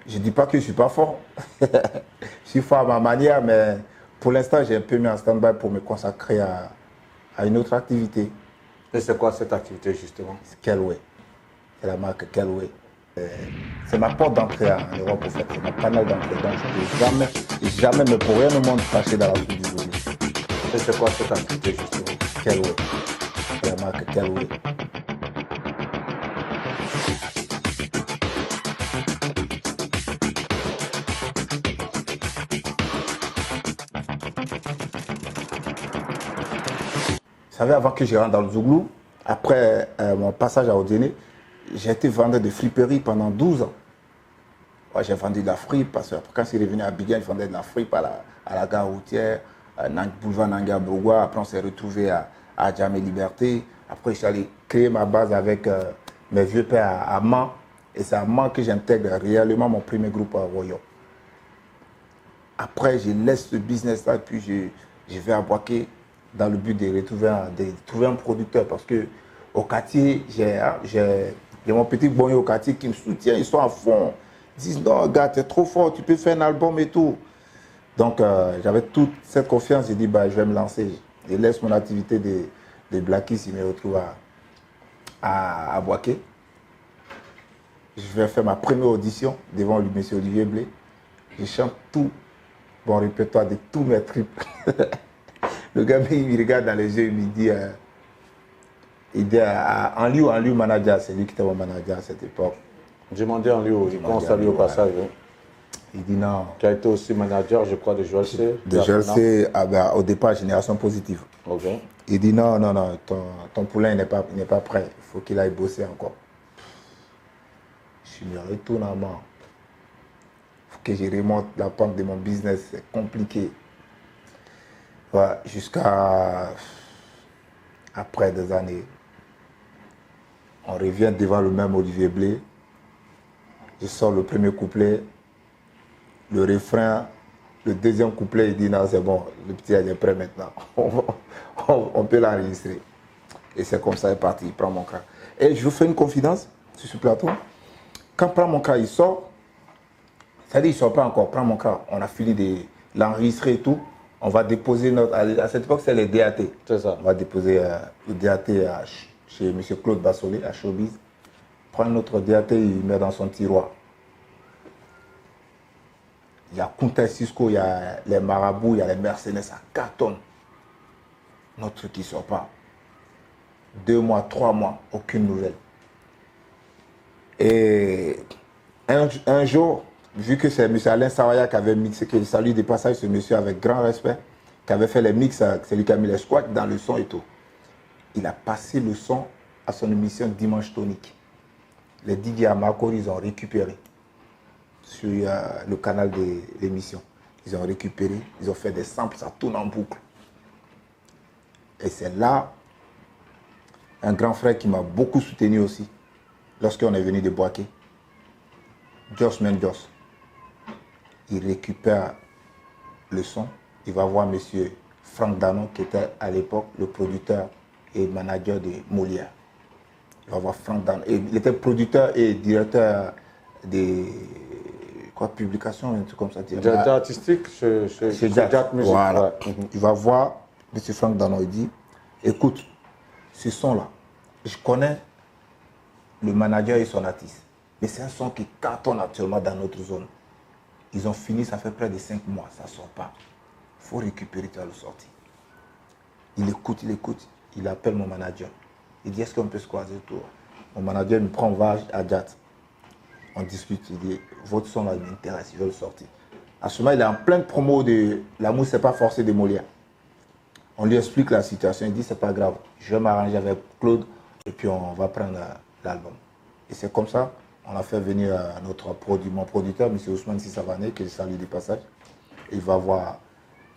Je ne dis pas que je ne suis pas fort. Je suis fort à ma manière, mais pour l'instant, j'ai un peu mis en stand-by pour me consacrer à une autre activité. Et c'est quoi cette activité justement? C'est Kelway. C'est la marque Kelway. C'est ma porte d'entrée en Europe, en fait. C'est mon canal d'entrée. Donc, je ne peux jamais, mais pour rien au monde, cracher dans la soupe du journée. Et c'est quoi cette activité justement? Kelway. C'est la marque Kelway. Vous savez, avant que je rentre dans le Zouglou, après mon passage à Odiéné, j'ai été vendeur de friperie pendant 12 ans. Ouais, j'ai vendu de la fripe parce que quand je suis revenu à Abidjan, je vendais de la fripe à la gare routière, boulevard Nanga Bourgois. Après, on s'est retrouvé à Djamé Liberté. Après, je suis allé créer ma base avec mes vieux pères à Mans. Et c'est à Mans que j'intègre réellement mon premier groupe à Royaume. Après, je laisse ce business-là et puis je vais à Boaké dans le but de trouver un producteur. Parce que au quartier, j'ai mon petit bonnet au quartier qui me soutient, ils sont à fond. Ils disent non, gars, tu es trop fort, tu peux faire un album et tout. Donc, j'avais toute cette confiance. J'ai dit, bah, je vais me lancer. Je laisse mon activité de Blackis, il me retrouve à Boaké. Je vais faire ma première audition devant M. Olivier Blé. Je chante tout mon répertoire de tous mes tripes. Le gars, il me regarde dans les yeux, il me dit, en lui manager, c'est lui qui était mon manager à cette époque. Demandez en lui, qu'on salue au passage. Hein. Il dit non. Tu as été aussi manager, je crois, de Joël C. De Joël C, au départ, Génération Positive. Okay. Il dit non, ton poulain n'est pas prêt. Il faut qu'il aille bosser encore. Je me retourne en main. Il faut que je remonte la pente de mon business. C'est compliqué. Ouais, jusqu'à après des années. On revient devant le même Olivier Blé. Je sors le premier couplet. Le refrain, le deuxième couplet, il dit non, c'est bon, le petit est prêt maintenant. On peut l'enregistrer. Et c'est comme ça, il est parti, il prend mon cas. Et je vous fais une confidence sur ce plateau. Quand Prends mon cas, il sort, c'est-à-dire il ne sort pas encore, Prends mon cas, on a fini de l'enregistrer et tout. On va déposer notre. À cette époque, c'est les DAT. C'est ça. On va déposer le DAT chez M. Claude Bassolé, à Showbiz. Prend notre DAT, il met dans son tiroir. Il y a Kunta Cisco, il y a les marabouts, il y a les mercenaires, ça cartonne. Notre truc qui ne sort pas. 2 mois, 3 mois, aucune nouvelle. Et un jour, vu que c'est M. Alain Sawaya qui avait mixé, que je salue des passages ce monsieur avec grand respect, qui avait fait les mix, c'est lui qui a mis les squats dans le son et tout. Il a passé le son à son émission Dimanche Tonique. Les DJ à Makori, ils ont récupéré sur le canal de l'émission. Ils ont récupéré, ils ont fait des samples, ça tourne en boucle. Et c'est là un grand frère qui m'a beaucoup soutenu aussi, lorsqu'on est venu de Boaké, Joss Mendos. Il récupère le son, il va voir monsieur Franck Danon, qui était à l'époque le producteur et manager de Molière. Il va voir Franck Danon. Et il était producteur et directeur des publications, un truc comme ça. Directeur artistique chez Jack Music. Voilà. Ouais. Il va voir monsieur Franck Danon, il dit, écoute, ce son-là, je connais le manager et son artiste, mais c'est un son qui cartonne actuellement dans notre zone. Ils ont fini, ça fait près de 5 mois, ça ne sort pas. Il faut récupérer, tu vas le sortir. Il écoute, il appelle mon manager. Il dit, est-ce qu'on peut se croiser autour? Mon manager me prend, on va à Jat. On discute, il dit, votre son là, il m'intéresse, il veut le sortir. À ce moment, il est en pleine promo de L'amour, c'est pas forcé de Molière. On lui explique la situation, il dit, c'est pas grave, je vais m'arranger avec Claude et puis on va prendre l'album. Et c'est comme ça, on a fait venir mon producteur, M. Ousmane Sissavané, que je salue du passage. Il va voir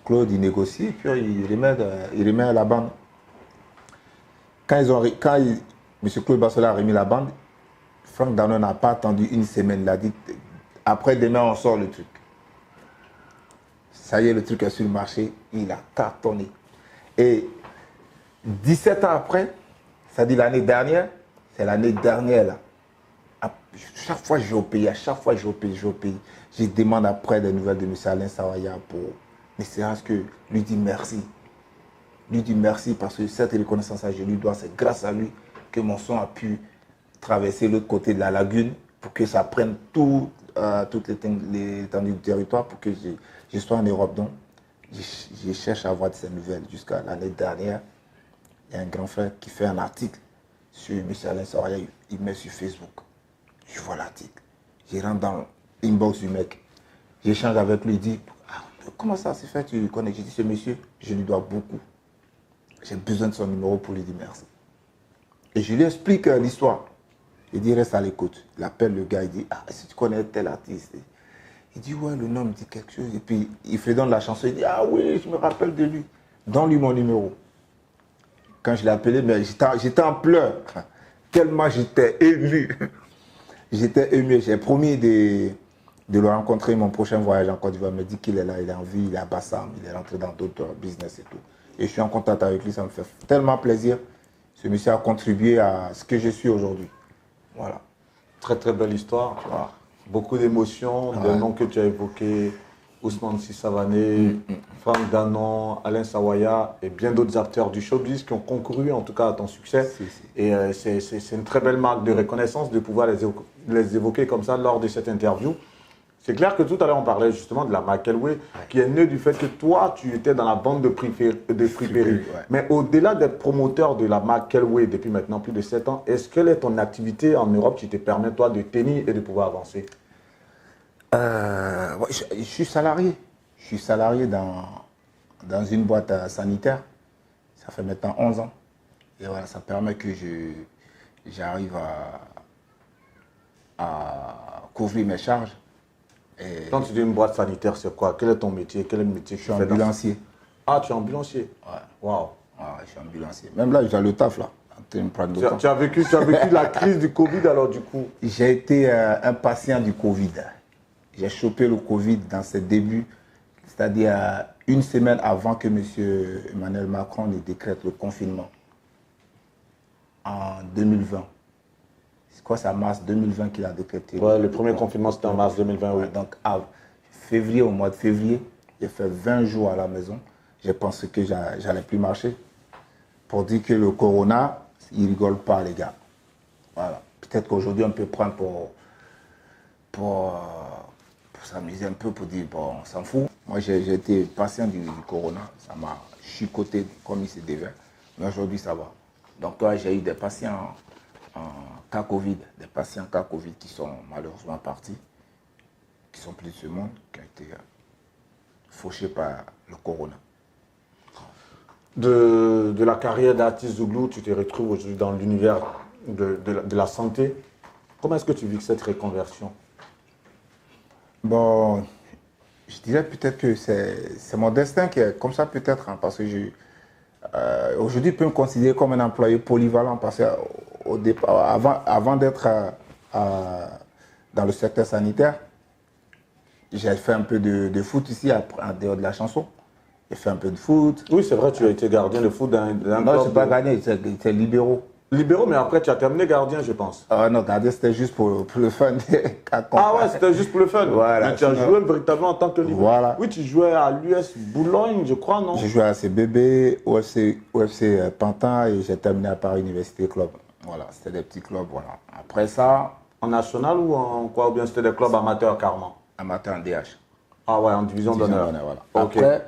Claude, il négocie, et puis il remet la bande. Quand M. Claude Bassola a remis la bande, Franck Danon n'a pas attendu une semaine, il a dit, après demain on sort le truc. Ça y est, le truc est sur le marché, il a cartonné. Et 17 ans après, c'est-à-dire l'année dernière, c'est l'année dernière là, chaque fois je vais au pays, à chaque fois je vais au pays, je demande après des nouvelles de M. Alain Sawaya pour, ne serait-ce que lui dire merci. Lui dire merci parce que cette reconnaissance, je lui dois, c'est grâce à lui que mon son a pu traverser l'autre côté de la lagune pour que ça prenne toute l'étendue du territoire pour que je sois en Europe. Donc, je cherche à avoir de ces nouvelles. Jusqu'à l'année dernière, il y a un grand frère qui fait un article sur M. Alain Sawaya, il met sur Facebook. Je vois l'article. Je rentre dans l'inbox du mec. J'échange avec lui, il dit comment ça s'est fait, tu le connais? Je dis ce monsieur, je lui dois beaucoup. J'ai besoin de son numéro pour lui dire merci. Et je lui explique l'histoire. Il dit reste à l'écoute. Il appelle le gars, il dit si tu connais tel artiste. Il dit ouais, le nom me dit quelque chose. Et puis il fredonne la chanson, il dit oui, je me rappelle de lui. Donne-lui mon numéro. Quand je l'ai appelé, mais j'étais en pleurs. Tellement j'étais ému. J'étais ému. J'ai promis de le rencontrer mon prochain voyage en Côte d'Ivoire. Il me dit qu'il est là, il est en vie, il est à Bassam, il est rentré dans d'autres business et tout. Et je suis en contact avec lui, ça me fait tellement plaisir. Ce monsieur a contribué à ce que je suis aujourd'hui. Voilà. Très très belle histoire. Voilà. Beaucoup d'émotions, des noms que tu as évoqués, Ousmane Sissavané, Franck Danon, Alain Sawaya et bien d'autres acteurs du showbiz qui ont concouru en tout cas à ton succès. Et c'est une très belle marque de reconnaissance de pouvoir les évoquer comme ça lors de cette interview. C'est clair que tout à l'heure on parlait justement de la Makelwe qui est née du fait que toi tu étais dans la bande de Fripéry. Mais au-delà d'être promoteur de la Makelwe depuis maintenant plus de 7 ans, est-ce quelle est ton activité en Europe qui te permet toi de tenir et de pouvoir avancer? Je suis salarié. Je suis salarié dans une boîte sanitaire. Ça fait maintenant 11 ans. Et voilà, ça permet que j'arrive à couvrir mes charges. Et quand tu dis une boîte sanitaire, c'est quoi? Quel est ton métier? Quel est le métier que tu fais? Je suis ambulancier. Ah, tu es ambulancier? Ouais. Waouh. Ouais, je suis ambulancier. Même là, j'ai le taf là. Tu as vécu la crise du Covid alors du coup? J'ai été un patient du Covid. J'ai chopé le Covid dans ses débuts, c'est-à-dire une semaine avant que M. Emmanuel Macron ne décrète le confinement en 2020. C'est quoi, c'est en mars 2020 qu'il a décrété? Ouais, le premier confinement c'était en mars 2020, oui. Donc au mois de février, j'ai fait 20 jours à la maison. J'ai pensé que j'allais plus marcher. Pour dire que le corona, il rigole pas les gars. Voilà. Peut-être qu'aujourd'hui on peut prendre pour s'amuser un peu, pour dire bon, on s'en fout. Moi j'ai été patient du corona, ça m'a chicoté comme il se devait. Mais aujourd'hui ça va. Donc toi j'ai eu des patients en cas Covid, des patients cas Covid qui sont malheureusement partis, qui sont plus de ce monde, qui ont été fauchés par le corona. De la carrière d'artiste Zouglou, tu te retrouves aujourd'hui dans l'univers de la santé. Comment est-ce que tu vis cette reconversion? Bon, je dirais peut-être que c'est mon destin qui est comme ça peut-être, hein, parce que aujourd'hui, je peux me considérer comme un employé polyvalent parce qu'au départ, avant d'être dans le secteur sanitaire, j'ai fait un peu de foot ici, en dehors de la chanson. J'ai fait un peu de foot. Oui, c'est vrai, tu as été gardien de foot d'un club. Non, je n'ai pas gagné, c'est libéraux. Libéraux, mais après tu as terminé gardien, je pense. Non, gardien, c'était juste pour le fun. Ah ouais, c'était juste pour le fun. Voilà, mais tu as joué véritablement en tant que libéraux. Voilà. Oui, tu jouais à l'US Boulogne, je crois, non? J'ai joué à CBB, OFC Pantin et j'ai terminé à Paris Université Club. Voilà, c'était des petits clubs, voilà. Après ça... En national ou en quoi? Ou bien c'était des clubs amateurs carrément? Amateur en DH. Ah ouais, en division d'honneur. Voilà. Okay.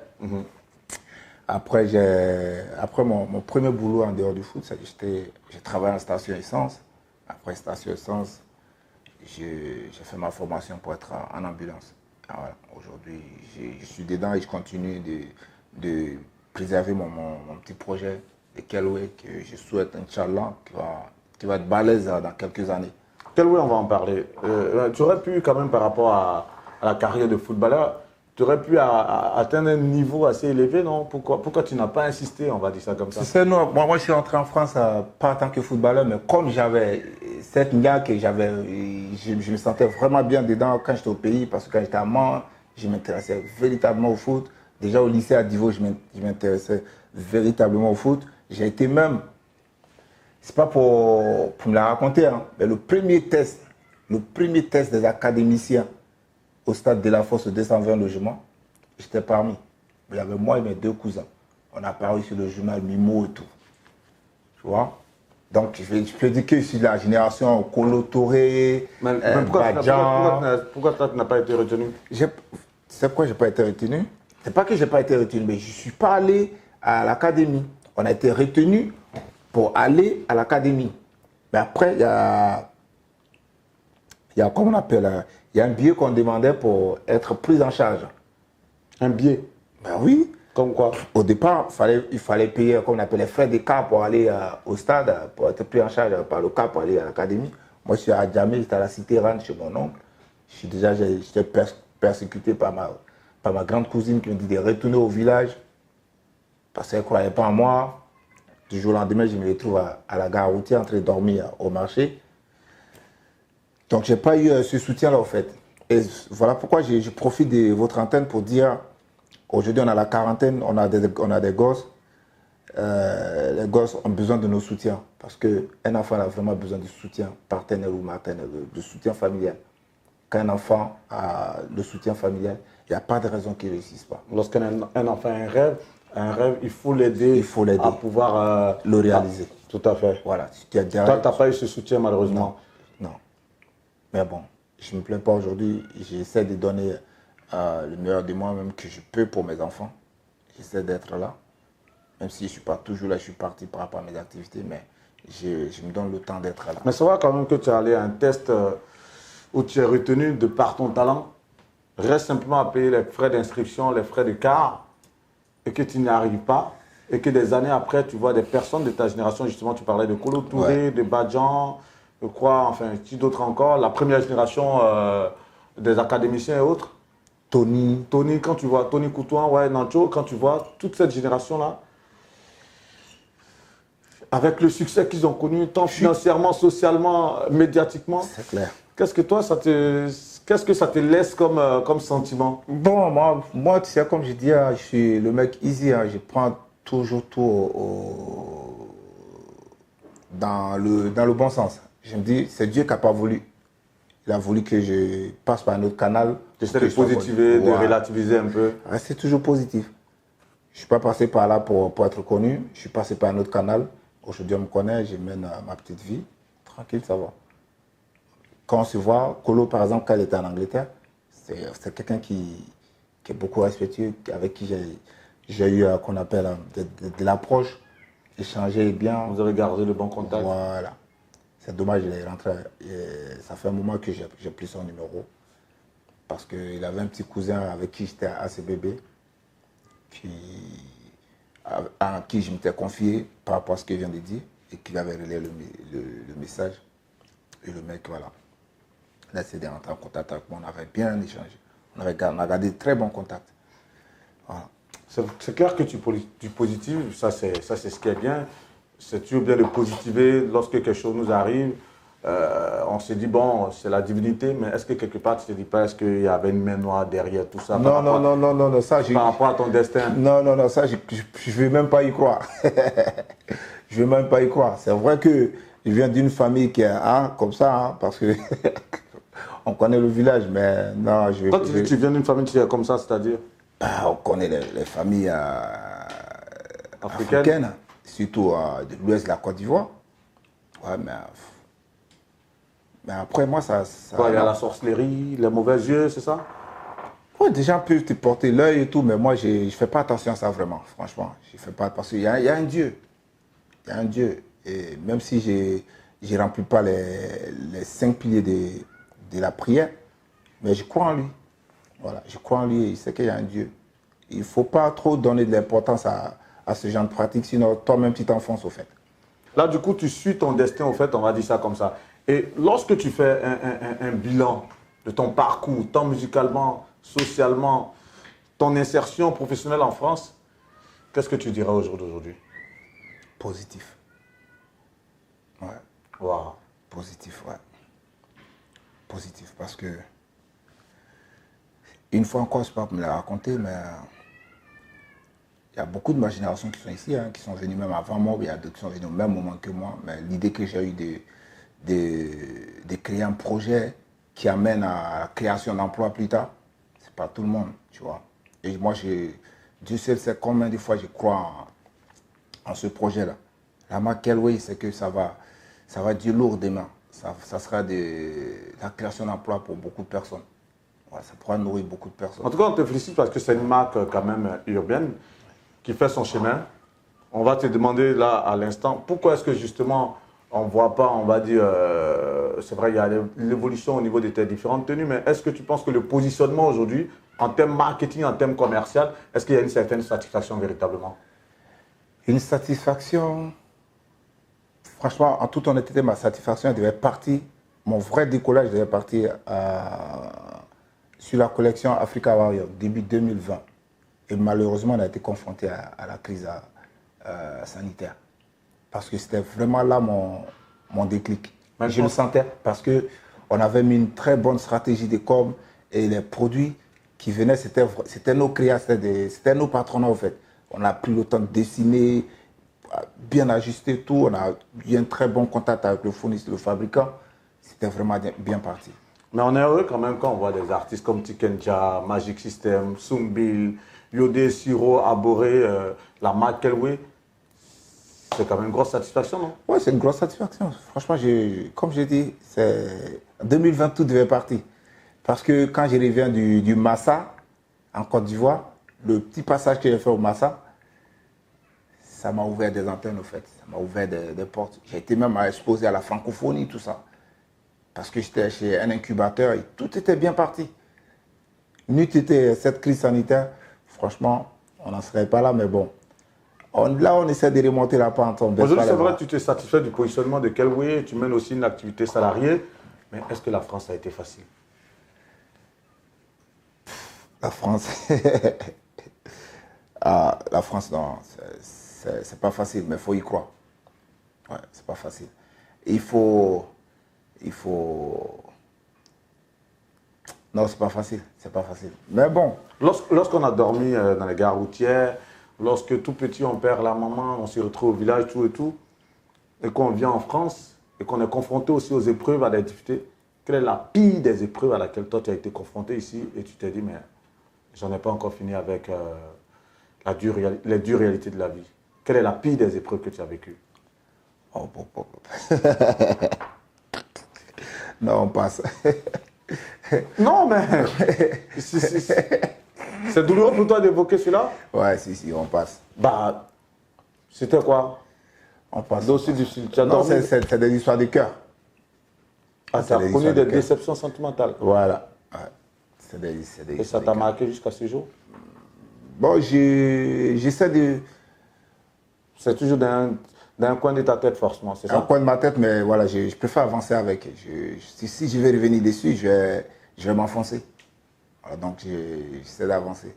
Après mon premier boulot en dehors du foot, j'ai travaillé en station essence. Après station essence, j'ai fait ma formation pour être en ambulance. Voilà. Aujourd'hui, je suis dedans et je continue de préserver mon petit projet de Kelway que je souhaite, Inch'Allah, qui va être balèze dans quelques années. Kelway, on va en parler. Tu aurais pu quand même par rapport à la carrière de footballeur, tu aurais pu atteindre un niveau assez élevé, non? Pourquoi tu n'as pas insisté, on va dire ça comme ça? C'est non. Moi, je suis entré en France pas en tant que footballeur, mais comme j'avais cette niaque, je me sentais vraiment bien dedans quand j'étais au pays, parce que quand j'étais à Mans, je m'intéressais véritablement au foot. Déjà au lycée à Divo, je m'intéressais véritablement au foot. J'ai été même, c'est pas pour me la raconter, hein, mais le premier test le premier test des académiciens au stade de la Force 220 logements, j'étais parmi. Il y avait moi et mes 2 cousins. On a paru sur le journal Mimo et tout. Tu vois? Donc, je peux dire que je suis de la génération Kolo Touré, pourquoi toi, tu n'as pas été retenu? Tu sais pourquoi je n'ai pas été retenu? C'est pas que je n'ai pas été retenu, mais je ne suis pas allé à l'académie. On a été retenu pour aller à l'académie. Mais après, il y a comment on appelle, il y a un billet qu'on demandait pour être pris en charge. Un billet? Ben oui. Comme quoi? Au départ, il fallait payer, comme on appelle, les frais de car pour aller au stade, pour être pris en charge par le car pour aller à l'académie. Moi, je suis à Djamé, j'étais à la cité Rane chez mon oncle. J'étais persécuté par ma grande cousine qui me dit de retourner au village parce qu'elle ne croyait pas en moi. Du jour au lendemain, je me retrouve à la gare routière en train de dormir au marché. Donc, je n'ai pas eu ce soutien-là, en fait. Et voilà pourquoi je profite de votre antenne pour dire, aujourd'hui, on a la quarantaine, on a des gosses. Les gosses ont besoin de nos soutiens. Parce qu'un enfant a vraiment besoin de soutien paternel ou maternel, de soutien familial. Quand un enfant a le soutien familial, il n'y a pas de raison qu'il ne réussisse pas. Lorsqu'un enfant a un rêve, il faut l'aider à pouvoir le réaliser. Tout à fait. Voilà. Toi, tu n'as pas eu ce soutien, malheureusement. Non. Mais bon, je ne me plains pas aujourd'hui. J'essaie de donner le meilleur de moi-même que je peux pour mes enfants. J'essaie d'être là. Même si je ne suis pas toujours là, je suis parti par rapport à mes activités, mais je me donne le temps d'être là. Mais ça va quand même que tu es allé à un test où tu es retenu de par ton talent. Reste simplement à payer les frais d'inscription, les frais de car, et que tu n'y arrives pas. Et que des années après, tu vois des personnes de ta génération, justement, tu parlais de Kolo Touré, de Badjan, je crois, enfin, qui d'autres encore, la première génération des académiciens et autres. Tony, quand tu vois, Tony Coutouin, ouais, Nancho, quand tu vois toute cette génération-là, avec le succès qu'ils ont connu, tant financièrement, socialement, médiatiquement. C'est clair. Qu'est-ce que ça te laisse comme sentiment? Bon, moi, tu sais, comme je dis, je suis le mec easy, je prends toujours tout dans le bon sens. Je me dis, c'est Dieu qui n'a pas voulu. Il a voulu que je passe par un autre canal. J'essaie de positiver, de relativiser un peu. Rester toujours positif. Je ne suis pas passé par là pour être connu. Je suis passé par un autre canal. Aujourd'hui, on me connaît, je mène ma petite vie. Tranquille, ça va. Quand on se voit, Kolo, par exemple, quand il était en Angleterre, c'est quelqu'un qui est beaucoup respectueux, avec qui j'ai eu, qu'on appelle, de l'approche, échanger bien. Vous avez gardé le bon contact. Voilà. C'est dommage, il est rentré. Ça fait un moment que j'ai pris son numéro. Parce qu'il avait un petit cousin avec qui j'étais assez bébé, à qui je m'étais confié par rapport à ce qu'il vient de dire, et qui avait relayé le message. Et le mec, voilà. Là, c'est d'entrer en contact avec moi. On avait bien échangé. On a gardé de très bons contacts. Voilà. C'est clair que tu positives, ça c'est ce qui est bien. C'est toujours bien de positiver lorsque quelque chose nous arrive. On se dit, bon, c'est la divinité, mais est-ce que quelque part, tu ne te dis pas, est-ce qu'il y avait une main noire derrière tout ça? Non, ça, par rapport à ton destin? Non, ça, je ne vais même pas y croire. Je ne vais même pas y croire. C'est vrai que je viens d'une famille qui est comme ça, parce que on connaît le village, mais non, je vais... Quand tu dis que tu viens d'une famille qui est comme ça, c'est-à-dire? On connaît les familles africaines, surtout de l'ouest de la Côte d'Ivoire. Ouais, mais après, moi, ça... Quoi, il y a la sorcellerie, les mauvais yeux, c'est ça? Oui, des gens peuvent te porter l'œil et tout, mais moi, je ne fais pas attention à ça vraiment, franchement. Je fais pas, parce qu'il y a un Dieu. Il y a un Dieu. Et même si je ne remplis pas les 5 piliers de la prière, mais je crois en lui. Voilà, je crois en lui et il sait qu'il y a un Dieu. Il ne faut pas trop donner de l'importance à ce genre de pratique, sinon toi-même tu t'enfonces au fait. Là, du coup, tu suis ton destin, au fait, on va dire ça comme ça. Et lorsque tu fais un bilan de ton parcours, tant musicalement, socialement, ton insertion professionnelle en France, qu'est-ce que tu dirais au jour d'aujourd'hui? Positif. Ouais. Wow. Positif, ouais. Positif, parce que une fois encore, je ne sais pas me la raconter, mais il y a beaucoup de ma génération qui sont ici, qui sont venus même avant moi, il y a d'autres qui sont venus au même moment que moi, mais l'idée que j'ai eue de créer un projet qui amène à la création d'emplois plus tard. C'est pas tout le monde, tu vois. Et moi, Dieu seul sait combien de fois je crois en ce projet-là. La marque Kelway, c'est que ça va être du lourd demain. Ça sera la création d'emplois pour beaucoup de personnes. Ouais, ça pourra nourrir beaucoup de personnes. En tout cas, on te félicite parce que c'est une marque quand même urbaine qui fait son chemin. On va te demander là à l'instant, pourquoi est-ce que justement on ne voit pas, on va dire, c'est vrai, il y a l'évolution au niveau de tes différentes tenues, mais est-ce que tu penses que le positionnement aujourd'hui, en termes marketing, en termes commercial, est-ce qu'il y a une certaine satisfaction véritablement? Une satisfaction, franchement, en toute honnêteté, ma satisfaction devait partir, mon vrai décollage devait partir sur la collection Africa Warrior, début 2020. Et malheureusement, on a été confronté à la crise sanitaire. Parce que c'était vraiment là mon déclic. Je le sentais parce qu'on avait mis une très bonne stratégie de com et les produits qui venaient, c'était nos créations, c'était nos patronats en fait. On a pris le temps de dessiner, bien ajuster tout, on a eu un très bon contact avec le fournisseur, le fabricant. C'était vraiment bien parti. Mais on est heureux quand même quand on voit des artistes comme Tikenja, Magic System, Sumbil, Yodé, Siro, Aboré, la marque Kelway. C'est quand même une grosse satisfaction, non? Oui, c'est une grosse satisfaction. Franchement, comme j'ai dit, en 2020, tout devait partir. Parce que quand je reviens du Massa, en Côte d'Ivoire, le petit passage que j'ai fait au Massa, ça m'a ouvert des antennes, au fait. Ça m'a ouvert des portes. J'ai été même exposé à la francophonie, tout ça. Parce que j'étais chez un incubateur et tout était bien parti. N'eût été cette crise sanitaire, franchement, on n'en serait pas là, mais bon. Là, on essaie de remonter la pente. Aujourd'hui, c'est vrai que tu t'es satisfait du positionnement de Kelway, tu mènes aussi une activité salariée, mais est-ce que la France a été facile? La France, la France, non, c'est pas facile, mais il faut y croire. Ouais, c'est pas facile. Il faut... Non, c'est pas facile, Mais bon. Lorsqu'on a dormi dans les gares routières, lorsque tout petit on perd la maman, on se retrouve au village, tout et tout, et qu'on vient en France, et qu'on est confronté aussi aux épreuves, à des difficultés, quelle est la pire des épreuves à laquelle toi tu as été confronté ici, et tu t'es dit, mais j'en ai pas encore fini avec les dures réalités de la vie. Quelle est la pire des épreuves que tu as vécues? Oh, bon. Non, on passe. Non, mais c'est douloureux pour toi d'évoquer cela? Ouais, si, on passe. Bah, c'était quoi? On passe. Non, c'est des histoires de cœur. Ah, tu as connu des déceptions sentimentales? Voilà. Ouais. Et ça t'a marqué jusqu'à ce jour? Bon, j'essaie de... C'est toujours dans un coin de ta tête, forcément, c'est ça? Un coin de ma tête, mais voilà, je préfère avancer avec. Si je vais revenir dessus, je vais m'enfoncer. Voilà, donc, j'essaie d'avancer.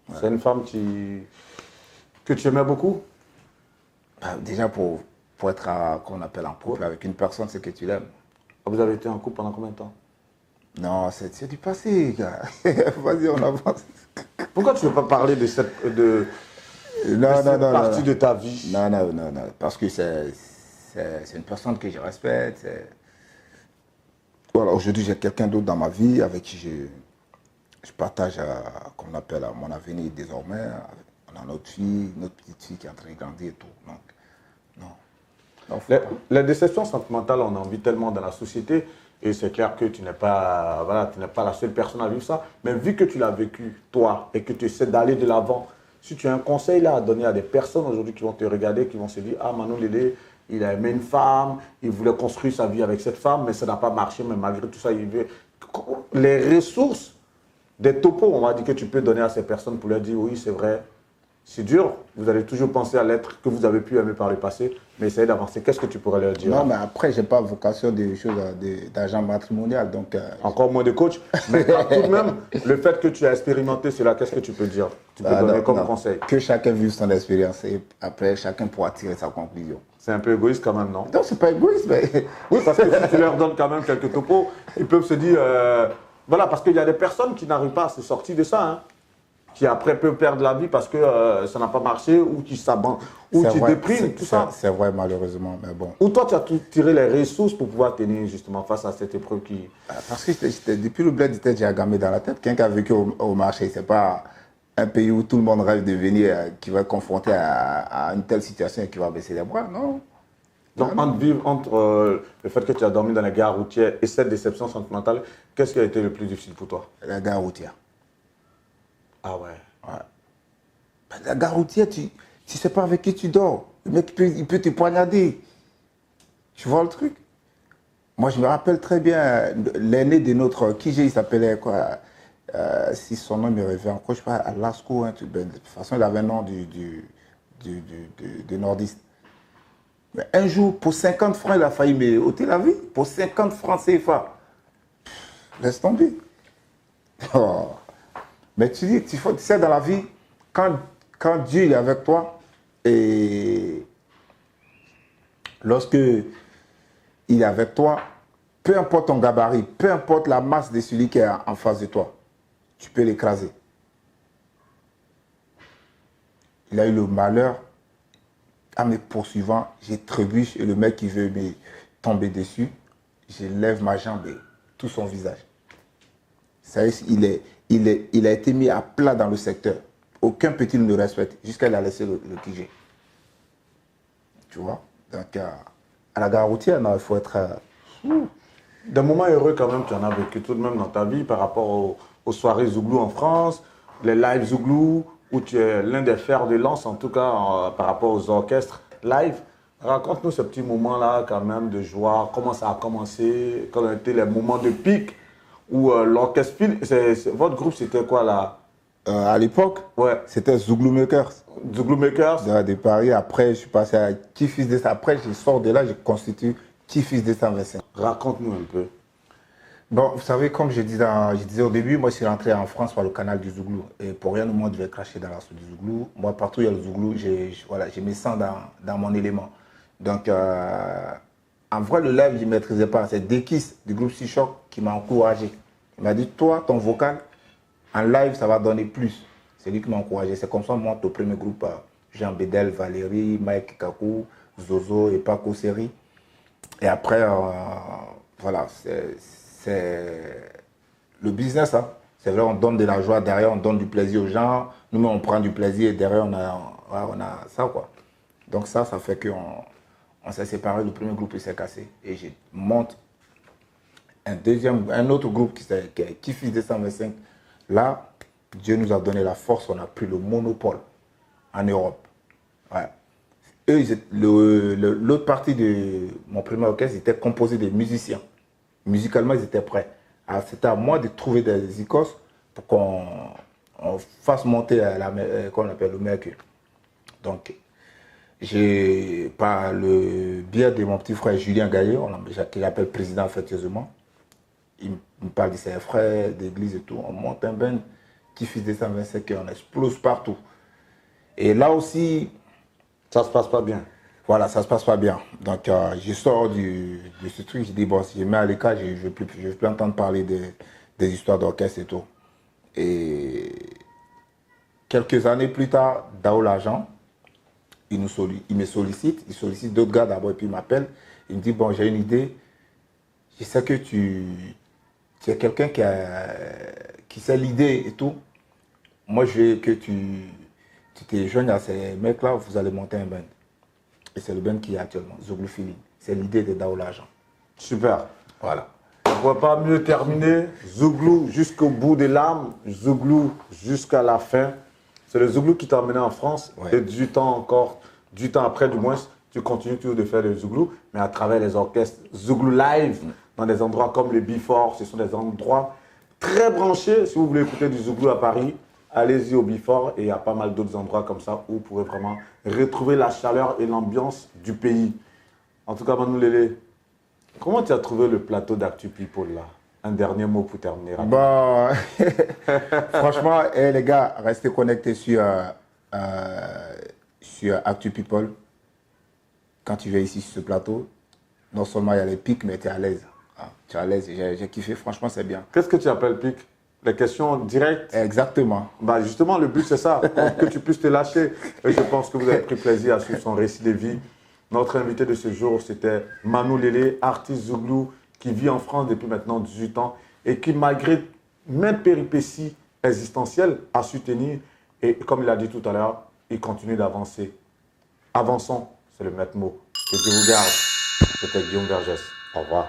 Ouais. C'est une femme que tu aimais beaucoup? Déjà, pour être, qu'on appelle en couple avec une personne, c'est que tu l'aimes. Vous avez été en couple pendant combien de temps? Non, c'est du passé, gars. Vas-y, on avance. Pourquoi tu ne veux pas parler de cette partie de ta vie? Non. Parce que c'est une personne que je respecte. Voilà, aujourd'hui, j'ai quelqu'un d'autre dans ma vie avec qui je partage, qu'on appelle mon avenir désormais. On a notre fille, notre petite fille qui est en train de grandir et tout. Donc, non. Les déceptions sentimentales, on en vit tellement dans la société. Et c'est clair que tu n'es pas la seule personne à vivre ça. Mais vu que tu l'as vécu, toi, et que tu essaies d'aller de l'avant, si tu as un conseil là à donner à des personnes aujourd'hui qui vont te regarder, qui vont se dire, ah, Manou Lédé, il a aimé une femme, il voulait construire sa vie avec cette femme, mais ça n'a pas marché, mais malgré tout ça, il veut... Les ressources, des topos, on va dire que tu peux donner à ces personnes pour leur dire, oui, c'est vrai, c'est dur, vous allez toujours penser à l'être que vous avez pu aimer par le passé, mais essayez d'avancer. Qu'est-ce que tu pourrais leur dire? Non, mais après, je n'ai pas vocation de choses d'agent matrimonial. Donc, encore moins de coach. Mais tout de même, le fait que tu as expérimenté cela, qu'est-ce que tu peux dire? Tu peux donner comme conseil? Que chacun vive son expérience et après, chacun pourra tirer sa conclusion. C'est un peu égoïste quand même, non? Non, c'est pas égoïste, mais... Oui, parce que si tu leur donnes quand même quelques topos, ils peuvent se dire... voilà, parce qu'il y a des personnes qui n'arrivent pas à se sortir de ça. Hein. qui après peut perdre la vie parce que ça n'a pas marché ou qui s'abandonne, ou tu déprimes, tout ça. C'est vrai, malheureusement, mais bon. Ou toi, tu as tiré les ressources pour pouvoir tenir justement face à cette épreuve qui... Parce que depuis le bled, j'étais déjà gamé dans la tête. Quelqu'un qui a vécu au marché, c'est pas un pays où tout le monde rêve de venir, qui va être confronté à une telle situation et qui va baisser les bras, non. Donc, entre le fait que tu as dormi dans la gare routière et cette déception sentimentale, qu'est-ce qui a été le plus difficile pour toi? La gare routière. Ah ouais. La gare routière, tu sais pas avec qui tu dors. Le mec, il peut te poignarder. Tu vois le truc? Moi, je me rappelle très bien, l'aîné de notre QG, il s'appelait quoi? Si son nom me revient encore, je sais pas, Alasco, hein, de toute façon, il avait un nom de nordiste. Mais un jour, pour 50 francs, il a failli me ôter la vie. Pour 50 francs CFA. Laisse tomber. Oh. Mais tu sais, dans la vie, quand Dieu est avec toi, et lorsque il est avec toi, peu importe ton gabarit, peu importe la masse de celui qui est en face de toi, tu peux l'écraser. Il a eu le malheur, en me poursuivant, j'ai trébuche et le mec qui veut me tomber dessus, je lève ma jambe et tout son visage. Ça y est, il a été mis à plat dans le secteur. Aucun petit ne le respecte, jusqu'à il a laissé le QG. Tu vois? Donc, à la gare routière, non, il faut être... Des moments heureux quand même, tu en as vécu tout de même dans ta vie par rapport aux soirées Zouglou en France, les lives Zouglou, où tu es l'un des fers de lance, en tout cas par rapport aux orchestres live. Raconte-nous ce petit moment-là quand même de joie, comment ça a commencé, quels ont été les moments de pic où l'orchestre file. Votre groupe, c'était quoi là? À l'époque, ouais. C'était Zouglou Makers. Zouglou Makers de Paris. Après, je suis passé à Tifis de... Après, je sors de là, je constitue Tifis 225. Raconte-nous un peu. Bon, vous savez, comme je disais au début, moi, je suis rentré en France par le canal du Zouglou. Et pour rien au monde, je vais cracher dans la soupe du Zouglou. Moi, partout où il y a le Zouglou, je me sens dans mon élément. Donc, en vrai, le live, je ne maîtrisais pas. C'est Dekis du groupe Sichoc qui m'a encouragé. Il m'a dit, toi, ton vocal, en live, ça va donner plus. C'est lui qui m'a encouragé. C'est comme ça, moi, au premier groupe, Jean Bédel, Valérie, Mike Kakou, Zozo et Paco Seri. Et après, voilà, c'est le business. Hein. C'est vrai, on donne de la joie, derrière, on donne du plaisir aux gens. Nous-mêmes, on prend du plaisir et derrière, on a ça, quoi. Donc ça fait qu'on s'est séparés. Le premier groupe, il s'est cassé. Et je monte un autre groupe qui est Tifis 225. Là, Dieu nous a donné la force, on a pris le monopole en Europe. Ouais. Eux, l'autre partie de mon premier orchestre était composé de musiciens. Musicalement, ils étaient prêts. C'était à moi de trouver des icônes pour qu'on fasse monter qu'on appelle le Mercure. Donc, par le biais de mon petit frère Julien Gaillot, qu'il appelle président affectueusement, il me parle de ses frères d'église et tout. On monte un band, Tifis 225, et on explose partout. Et là aussi, ça se passe pas bien. Voilà, ça se passe pas bien. Donc, je sors de ce truc, je dis, bon, si je mets à l'écart, je ne veux plus entendre parler des histoires d'orchestre et tout. Et quelques années plus tard, Dao L'Argent, il me sollicite, il sollicite d'autres gars d'abord, et puis il m'appelle. Il me dit, bon, j'ai une idée. Je sais que tu es quelqu'un qui sait l'idée et tout. Moi, je veux que tu te joignes à ces mecs-là, vous allez monter un band. Et c'est le band qui est actuellement, Zouglou Feeling. C'est l'idée de Dao L'Argent. Super. Voilà. On ne pourrait pas mieux terminer. Zouglou jusqu'au bout des larmes, Zouglou jusqu'à la fin. C'est le Zouglou qui t'a emmené en France. Ouais. Et du temps après, du moins, tu continues toujours de faire le Zouglou, mais à travers les orchestres Zouglou Live, dans des endroits comme le Before. Ce sont des endroits très branchés. Si vous voulez écouter du Zouglou à Paris, allez-y au Before et il y a pas mal d'autres endroits comme ça où vous pouvez vraiment retrouver la chaleur et l'ambiance du pays. En tout cas, Manu Lélé, comment tu as trouvé le plateau d'Actu People là? Un dernier mot pour terminer. Bon, franchement, les gars, restez connectés sur Actu People. Quand tu viens ici sur ce plateau, non seulement il y a les pics, mais tu es à l'aise. Ah, tu es à l'aise, j'ai kiffé, franchement, c'est bien. Qu'est-ce que tu appelles pic? les questions directes. Exactement. Bah justement, le but, c'est ça, que tu puisses te lâcher. Et je pense que vous avez pris plaisir à suivre son récit de vie. Notre invité de ce jour, c'était Manu Lélé, artiste zouglou, qui vit en France depuis maintenant 18 ans et qui, malgré même péripéties existentielles, a su tenir. Et comme il a dit tout à l'heure, il continue d'avancer. Avançons, c'est le maître mot. Que Dieu vous garde. C'était Guillaume Vergès. Au revoir.